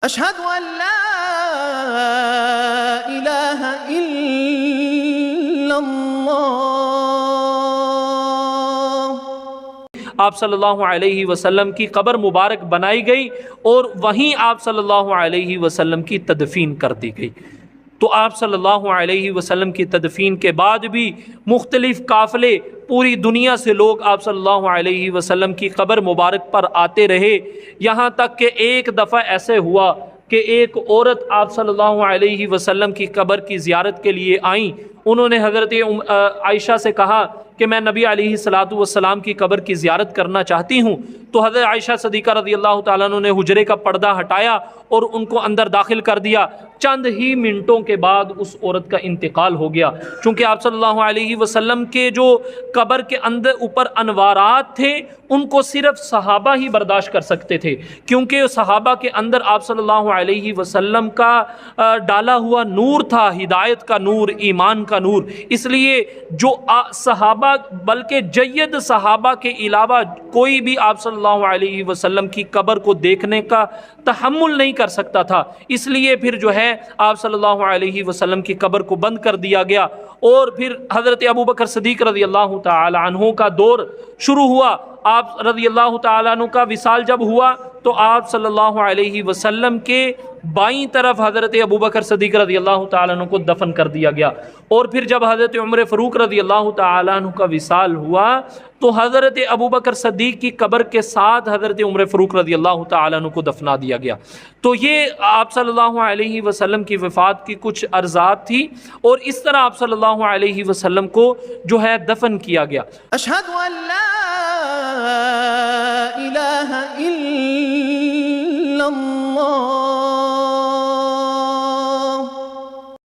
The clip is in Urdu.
اشہد ان لا الہ الا اللہ۔ آپ صلی اللہ علیہ وسلم کی قبر مبارک بنائی گئی اور وہیں آپ صلی اللہ علیہ وسلم کی تدفین کر دی گئی۔ تو آپ صلی اللہ علیہ وسلم کی تدفین کے بعد بھی مختلف قافلے پوری دنیا سے لوگ آپ صلی اللہ علیہ وسلم کی قبر مبارک پر آتے رہے، یہاں تک کہ ایک دفعہ ایسے ہوا کہ ایک عورت آپ صلی اللہ علیہ وسلم کی قبر کی زیارت کے لیے آئیں۔ انہوں نے حضرت عائشہ سے کہا کہ میں نبی علیہ الصلاۃ والسلام کی قبر کی زیارت کرنا چاہتی ہوں۔ تو حضرت عائشہ صدیقہ رضی اللہ تعالیٰ عنہ نے حجرے کا پردہ ہٹایا اور ان کو اندر داخل کر دیا۔ چند ہی منٹوں کے بعد اس عورت کا انتقال ہو گیا، چونکہ آپ صلی اللہ علیہ وسلم کے جو قبر کے اندر اوپر انوارات تھے ان کو صرف صحابہ ہی برداشت کر سکتے تھے، کیونکہ صحابہ کے اندر آپ صلی اللہ علیہ وسلم کا ڈالا ہوا نور تھا، ہدایت کا نور، ایمان کا نور۔ اس لیے جو صحابہ بلکہ جید صحابہ کے علاوہ کوئی بھی آپ صلی اللہ علیہ وسلم کی قبر کو دیکھنے کا تحمل نہیں کر سکتا تھا، اس لیے پھر جو ہے آپ صلی اللہ علیہ وسلم کی قبر کو بند کر دیا گیا، اور پھر حضرت ابوبکر صدیق رضی اللہ تعالی عنہ کا دور شروع ہوا۔ آپ رضی اللہ تعالیٰ عنہ کا وصال جب ہوا تو آپ صلی اللہ علیہ وسلم کے بائیں طرف حضرت ابوبکر صدیق رضی اللہ تعالیٰ عنہ کو دفن کر دیا گیا، اور پھر جب حضرت عمر فاروق رضی اللہ تعالیٰ عنہ کا وصال ہوا تو حضرت ابوبکر صدیق کی قبر کے ساتھ حضرت عمر فاروق رضی اللہ تعالیٰ عنہ کو دفنا دیا گیا۔ تو یہ آپ صلی اللہ علیہ وسلم کی وفات کی کچھ ارزات تھی، اور اس طرح آپ صلی اللہ علیہ وسلم کو جو ہے دفن کیا گیا۔ اشہد ان لا الہ الا اللہ۔